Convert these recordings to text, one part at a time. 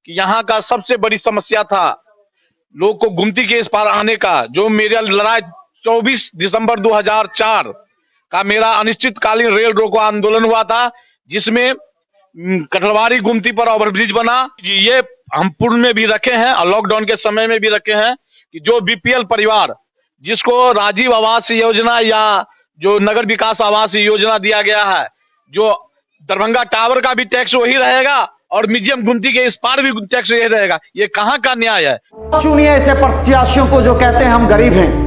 कि यहाँ का सबसे बड़ी समस्या था लोग को गुमती के इस पार आने का। जो मेरा लड़ाई 24 दिसंबर 2004 का मेरा अनिश्चितकालीन रेल रोको आंदोलन हुआ था, जिसमें कटलवारी गुमती पर ओवरब्रिज बना। ये हम पूर्व में भी रखे हैं और लॉकडाउन के समय में भी रखे हैं कि जो बीपीएल परिवार जिसको राजीव आवास योजना या जो नगर विकास आवास योजना दिया गया है, जो दरभंगा टावर का भी टैक्स वही रहेगा और म्यूजियम गुमती के इस पार भी टैक्स यही रहेगा। ये कहाँ का न्याय है? चुनिए ऐसे प्रत्याशियों को जो कहते हैं हम गरीब हैं।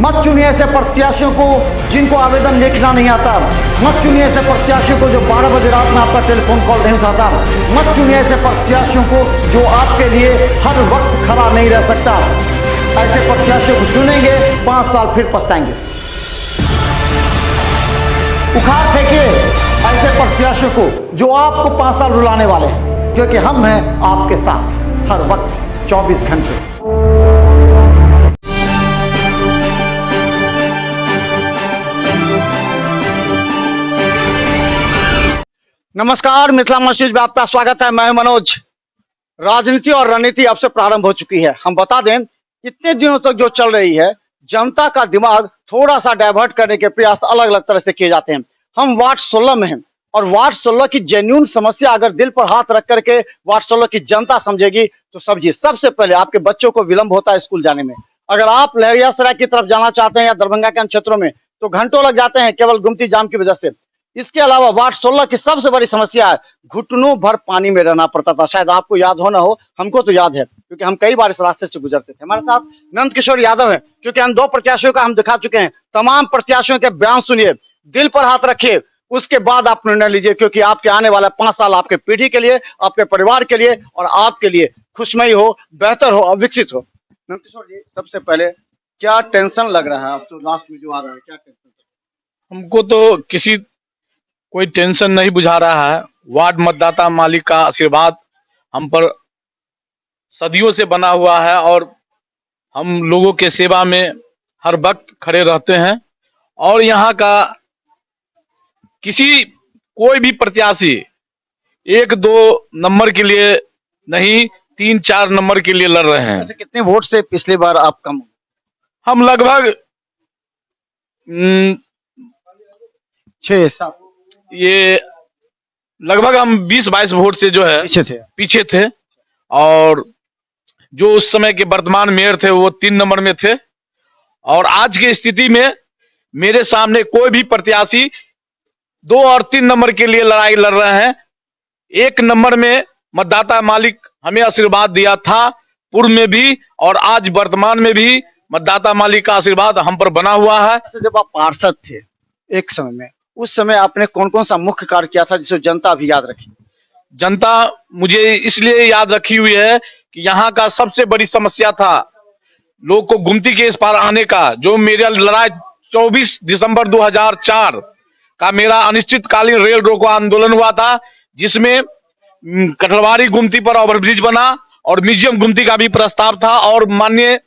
मत चुनिए ऐसे प्रत्याशियों को जिनको आवेदन लिखना नहीं आता। मत चुनिए ऐसे प्रत्याशियों को जो 12 बजे रात में आपका टेलीफोन कॉल नहीं उठाता। मत चुनिए ऐसे प्रत्याशियों को जो आपके लिए हर वक्त खड़ा नहीं रह सकता। ऐसे प्रत्याशियों को चुनेंगे, 5 साल फिर पछताएंगे। उखाड़ फेंकिए ऐसे प्रत्याशियों को जो आपको 5 साल रुलाने वाले हैं, क्योंकि हम हैं आपके साथ हर वक्त 24 घंटे। नमस्कार, मिथिला मस्जिद में आपका स्वागत है। मैं मनोज। राजनीति और रणनीति अब से प्रारंभ हो चुकी है। हम बता दें, इतने दिनों तक जो चल रही है, जनता का दिमाग थोड़ा सा डाइवर्ट करने के प्रयास अलग अलग तरह से किए जाते हैं। हम वार्ड 16 में हैं और वार्ड 16 की जेन्युइन समस्या अगर दिल पर हाथ रख करके वार्ड 16 की जनता समझेगी तो समझिए। सबसे पहले आपके बच्चों को विलंब होता है स्कूल जाने में। अगर आप लहरियासराय की तरफ जाना चाहते हैं या दरभंगा के अन्य क्षेत्रों में तो घंटों लग जाते हैं केवल गुमती जाम की वजह से। इसके अलावा वार्ड 16 की सबसे बड़ी समस्या है घुटनों भर पानी में रहना पड़ता था। शायद आपको याद हो ना हो, हमको तो याद है क्योंकि हम कई बार इस रास्ते से गुजरते थे। हमारे साथ नंद किशोर यादव है, क्योंकि हम 2 प्रत्याशियों का हम दिखा चुके हैं। तमाम प्रत्याशियों के बयान सुनिए, दिल पर हाथ रखिए, उसके बाद आप निर्णय लीजिए, क्योंकि आपके आने वाला 5 साल आपके पीढ़ी के लिए, आपके परिवार के लिए और आपके लिए खुशमयी हो, बेहतर हो और विकसित हो। नंद किशोर जी, सबसे पहले क्या टेंशन लग रहा है? आप तो लास्ट में जो आ रहा है, क्या टेंशन? हमको तो कोई टेंशन नहीं बुझा रहा है। वार्ड मतदाता मालिक का आशीर्वाद हम पर सदियों से बना हुआ है और हम लोगों के सेवा में हर वक्त खड़े रहते हैं। और यहाँ का कोई भी प्रत्याशी 1-2 नंबर के लिए नहीं, 3-4 नंबर के लिए लड़ रहे हैं। कितने वोट से पिछली बार आप कम? हम लगभग 6-7, ये लगभग हम 20-22 वोट से जो है पीछे थे। और जो उस समय के वर्तमान मेयर थे वो 3 नंबर में थे। और आज की स्थिति में मेरे सामने कोई भी प्रत्याशी 2 और 3 नंबर के लिए लड़ाई लड़ रहे हैं। 1 नंबर में मतदाता मालिक हमें आशीर्वाद दिया था पूर्व में भी और आज वर्तमान में भी मतदाता मालिक का आशीर्वाद हम पर बना हुआ है। जब आप पार्षद थे एक समय में, उस समय आपने कौन कौन सा मुख्य कार्य किया था जिसे जनता अभी याद रखी? जनता मुझे इसलिए याद रखी हुई है कि यहाँ का सबसे बड़ी समस्या था लोग को गुमती के इस पार आने का। जो मेरा लड़ाई 24 दिसंबर 2004 का मेरा अनिश्चितकालीन रेल रोको आंदोलन हुआ था, जिसमें कटलवारी गुमती पर ओवरब्रिज बना और म्यूजियम गुमती का भी प्रस्ताव था। और माननीय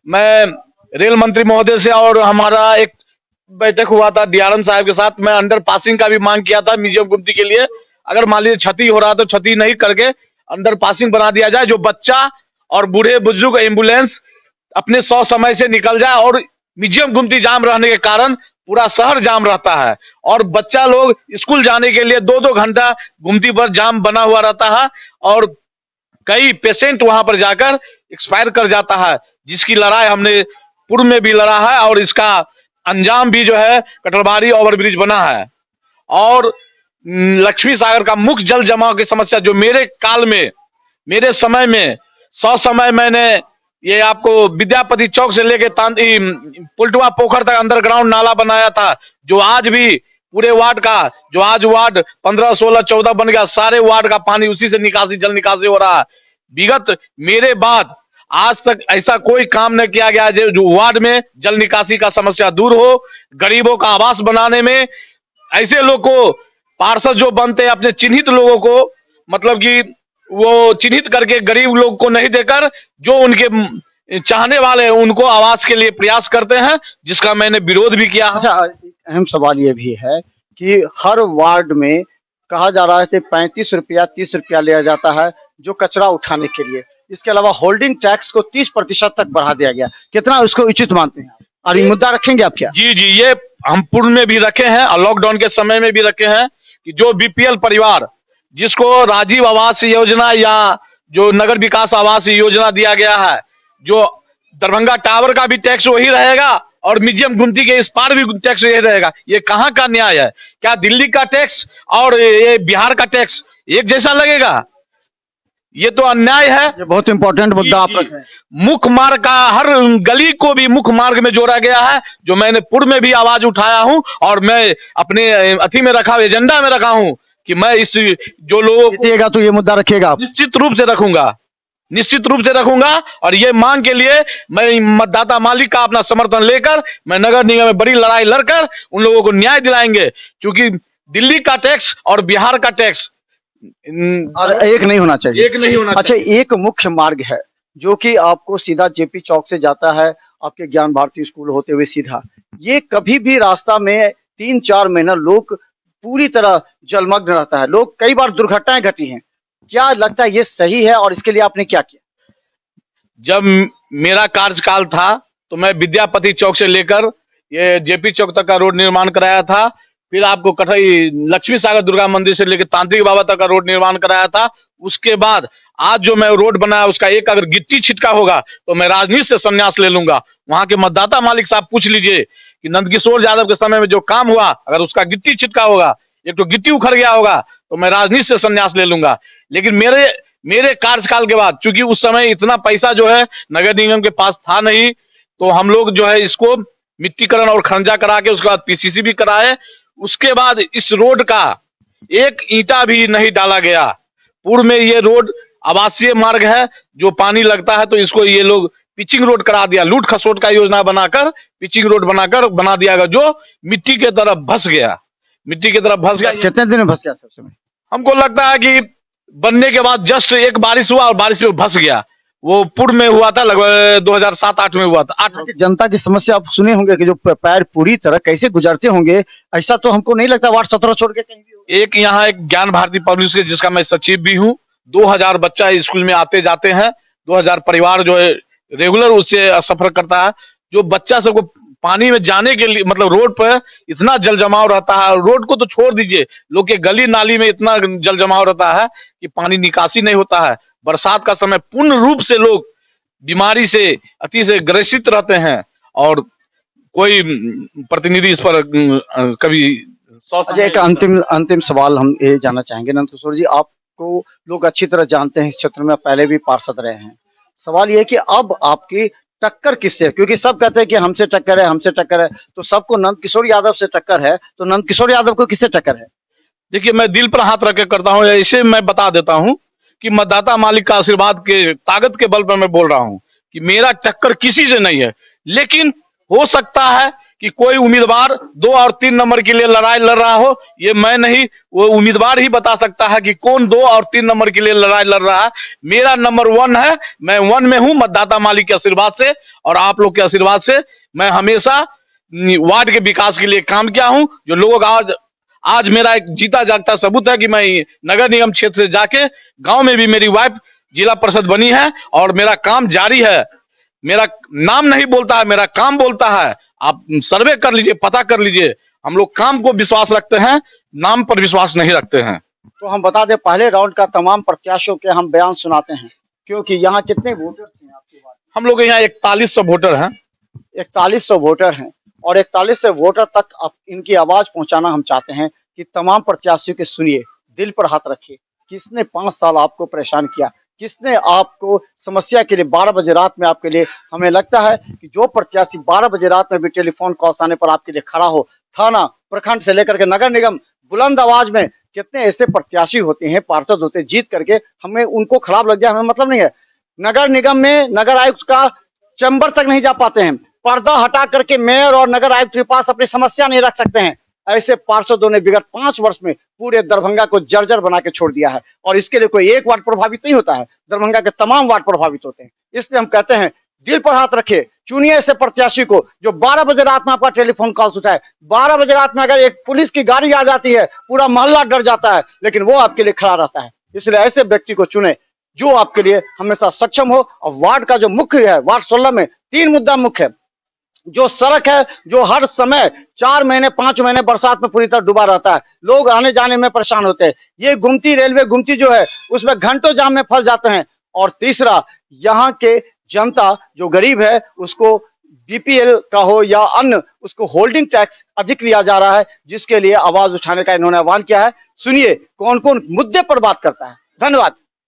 मैं रेल मंत्री महोदय से और हमारा एक बैठक हुआ था डीआरएम साहब के साथ, मैं अंडर पासिंग का भी मांग किया था म्यूजियम गुमती के लिए। अगर मान लीजिए क्षति हो रहा तो क्षति नहीं करके अंडर पासिंग बना दिया जाए, जो बच्चा और बूढ़े बुजुर्ग एम्बुलेंस अपने 100 समय से निकल जाए। और म्यूजियम गुमती जाम रहने के कारण पूरा शहर जाम रहता है और बच्चा लोग स्कूल जाने के लिए 2-2 घंटा गुमती पर जाम बना हुआ रहता है और कई पेशेंट वहां पर जाकर एक्सपायर कर जाता है, जिसकी लड़ाई हमने पूर्व में भी लड़ा है और इसका अंजाम भी जो है कटलवारी ओवरब्रिज बना है। और लक्ष्मी सागर का मुख्य जल जमाव की समस्या जो मेरे काल में, मेरे समय में 100 समय मैंने ये आपको विद्यापति चौक से लेके पुलटुआ पोखर तक अंडरग्राउंड नाला बनाया था, जो आज भी पूरे वार्ड का, जो आज वार्ड 15, 16, 14 बन गया, सारे वार्ड का पानी उसी से जल निकासी हो रहा है। विगत मेरे बाद आज तक ऐसा कोई काम नहीं किया गया जो वार्ड में जल निकासी का समस्या दूर हो, गरीबों का आवास बनाने में। ऐसे लोग को पार्षद जो बनते हैं अपने चिन्हित लोगों को, मतलब कि वो चिन्हित करके गरीब लोग को नहीं देकर जो उनके चाहने वाले हैं उनको आवास के लिए प्रयास करते हैं, जिसका मैंने विरोध भी किया। अच्छा, अहम सवाल ये भी है कि हर वार्ड में कहा जा रहा है कि 35 रुपया 30 रुपया लिया जाता है, जो कचरा उठाने के लिए। इसके अलावा होल्डिंग टैक्स को 30% तक बढ़ा दिया गया। कितना उसको उचित मानते हैं आप? और ये मुद्दा रखेंगे आप क्या? जी जी, ये हम पूर्व में भी रखे हैं और लॉकडाउन के समय में भी रखे हैं कि जो बीपीएल परिवार जिसको राजीव आवास योजना या जो नगर विकास आवास योजना दिया गया है, जो दरभंगा टावर का भी टैक्स वही रहेगा और म्यूजियम गुमती के इस पार भी टैक्स यही रहेगा। ये कहाँ का न्याय है? क्या दिल्ली का टैक्स और ये बिहार का टैक्स एक जैसा लगेगा? ये तो अन्याय है। ये बहुत इंपॉर्टेंट मुद्दा आप रखे हैं। मुख्य मार्ग का हर गली को भी मुख्य मार्ग में जोड़ा गया है, जो मैंने पूर्व में भी आवाज उठाया हूं और मैं अपने अथी में रखा, एजेंडा में रखा हूं कि मैं इस जो लोग जीतिएगा तो ये मुद्दा रखिएगा आप? निश्चित रूप से रखूंगा, निश्चित रूप से रखूंगा। और ये मांग के लिए मैं मतदाता मालिक का अपना समर्थन लेकर मैं नगर निगम में बड़ी लड़ाई लड़कर उन लोगों को न्याय दिलाएंगे, क्योंकि दिल्ली का टैक्स और बिहार का टैक्स और एक नहीं होना चाहिए। एक नहीं होना अच्छा, एक मुख्य मार्ग है जो कि आपको सीधा जेपी चौक से जाता है आपके ज्ञान भारती स्कूल होते हुए सीधा। ये कभी भी रास्ता में 3-4 महीना लोग पूरी तरह जलमग्न रहता है। लोग कई बार दुर्घटनाएं घटी हैं। क्या लगता है ये सही है और इसके लिए आपने क्या किया? जब मेरा कार्यकाल था तो मैं विद्यापति चौक से लेकर ये जेपी चौक तक का रोड निर्माण कराया था। फिर आपको कठई लक्ष्मी सागर दुर्गा मंदिर से लेकर तांत्रिक बाबा तक का रोड निर्माण कराया था। उसके बाद आज जो मैं रोड बनाया उसका एक अगर गिट्टी छिटका होगा तो मैं राजनीति से संन्यास ले लूंगा। वहां के मतदाता मालिक साहब पूछ लीजिए कि नंदकिशोर यादव के समय में जो काम हुआ, अगर उसका गिट्टी छिटका होगा, एक तो गिट्टी उखड़ गया होगा, तो मैं राजनीति से संन्यास ले लूंगा। लेकिन मेरे कार्यकाल के बाद, चूंकि उस समय इतना पैसा जो है नगर निगम के पास था नहीं, तो हम लोग जो है इसको मिट्टीकरण और खंजा करा के उसके बाद पीसीसी भी कराए। उसके बाद इस रोड का एक ईंटा भी नहीं डाला गया। पूर्व में ये रोड आवासीय मार्ग है, जो पानी लगता है तो इसको ये लोग पिचिंग रोड करा दिया, लूट खसोट का योजना बनाकर पिचिंग रोड बना दिया गया, जो मिट्टी के तरफ धंस गया, मिट्टी की तरफ धंस गया। कितने दिन में फंस गया था उसमें? हमको लगता है कि बनने के बाद जस्ट एक बारिश हुआ और बारिश में धंस गया। वो पूर्व में हुआ था, लगभग 2007-8 में हुआ था। 8 जनता की समस्या आप सुने होंगे कि जो पैर पूरी तरह कैसे गुजरते होंगे, ऐसा तो हमको नहीं लगता वार्ड 17 छोड़ के कहीं भी होगा। एक यहाँ एक ज्ञान भारती पब्लिक स्कूल जिसका मैं सचिव भी हूँ, 2000 बच्चा स्कूल में आते जाते हैं, 2000 परिवार जो है रेगुलर उससे सफर करता है। जो बच्चा सबको पानी में जाने के लिए, मतलब रोड पर इतना जल जमाव रहता है, रोड को तो छोड़ दीजिए, लोग के गली नाली में इतना जल जमाव रहता है कि पानी निकासी नहीं होता है। बरसात का समय पूर्ण रूप से लोग बीमारी से अति से ग्रसित रहते हैं और कोई प्रतिनिधि इस पर कभी एक अंतिम सवाल हम ये जानना चाहेंगे नंदकिशोर जी, आपको लोग अच्छी तरह जानते हैं, इस क्षेत्र में पहले भी पार्षद रहे हैं। सवाल ये है कि अब आपकी टक्कर किससे है? क्योंकि सब कहते हैं कि हमसे टक्कर है, हमसे टक्कर है, तो सबको नंदकिशोर यादव से टक्कर है, तो नंदकिशोर यादव को किससे टक्कर है? देखिए, मैं दिल पर हाथ रख के करता हूँ, ऐसे मैं बता देता हूँ कि मतदाता मालिक का आशीर्वाद के ताकत के बल पर मैं बोल रहा हूँ कि मेरा टक्कर किसी से नहीं है। लेकिन हो सकता है कि कोई उम्मीदवार 2 और 3 नंबर के लिए लड़ाई लड़ रहा हो, ये मैं नहीं, वो उम्मीदवार ही बता सकता है कि कौन 2 और 3 नंबर के लिए लड़ाई लड़ रहा है। मेरा नंबर 1 है, मैं 1 में हूँ, मतदाता मालिक के आशीर्वाद से और आप लोग के आशीर्वाद से। मैं हमेशा वार्ड के विकास के लिए काम किया हूँ। जो लोग आज मेरा एक जीता जागता सबूत है कि मैं नगर निगम क्षेत्र से जाके गांव में भी मेरी वाइफ जिला परिषद बनी है और मेरा काम जारी है। मेरा नाम नहीं बोलता है, मेरा काम बोलता है। आप सर्वे कर लीजिए, पता कर लीजिए। हम लोग काम को विश्वास रखते हैं, नाम पर विश्वास नहीं रखते हैं। तो हम बता दें, पहले राउंड का तमाम प्रत्याशियों के हम बयान सुनाते हैं, क्योंकि यहाँ कितने वोटर्स हैं आपके पास? हम लोग यहाँ 4100 वोटर हैं। 4100 वोटर हैं और 4100 वोटर तक आप इनकी आवाज पहुंचाना हम चाहते हैं कि तमाम प्रत्याशियों के सुनिए, दिल पर हाथ रखिए। किसने 5 साल आपको परेशान किया? किसने आपको समस्या के लिए 12 बजे रात में आपके लिए, हमें लगता है कि जो प्रत्याशी 12 बजे रात में भी टेलीफोन कॉल्स आने पर आपके लिए खड़ा हो, थाना प्रखंड से लेकर के नगर निगम, बुलंद आवाज में कितने ऐसे प्रत्याशी होते हैं, पार्षद होते हैं, जीत करके हमें उनको खराब लग जाए हमें मतलब नहीं है। नगर निगम में नगर आयुक्त का चैम्बर तक नहीं जा पाते हैं, पर्दा हटा करके मेयर और नगर आयुक्त के पास अपनी समस्या नहीं रख सकते हैं। ऐसे पार्षदों ने विगत 5 वर्ष में पूरे दरभंगा को जर्जर बना के छोड़ दिया है और इसके लिए कोई एक वार्ड प्रभावित नहीं होता है, दरभंगा के तमाम वार्ड प्रभावित होते हैं। इसलिए हम कहते हैं, दिल पर हाथ रखे, चुनिए ऐसे प्रत्याशी को जो 12 बजे रात में आपका टेलीफोन कॉल उठाए। 12 बजे रात में अगर एक पुलिस की गाड़ी आ जाती है, पूरा मोहल्ला डर जाता है, लेकिन वो आपके लिए खड़ा रहता है। इसलिए ऐसे व्यक्ति को चुने जो आपके लिए हमेशा सक्षम हो। और वार्ड का जो मुख्य है, वार्ड 16 में 3 मुद्दा मुख्य है। जो सड़क है, जो हर समय 4 महीने 5 महीने बरसात में पूरी तरह डूबा रहता है, लोग आने जाने में परेशान होते हैं। ये गुमती रेलवे गुमती जो है उसमें घंटों जाम में फंस जाते हैं। और तीसरा, यहाँ के जनता जो गरीब है उसको बीपीएल का हो या अन्य, उसको होल्डिंग टैक्स अधिक लिया जा रहा है, जिसके लिए आवाज उठाने का इन्होंने आह्वान किया है। सुनिए कौन कौन मुद्दे पर बात करता है। धन्यवाद।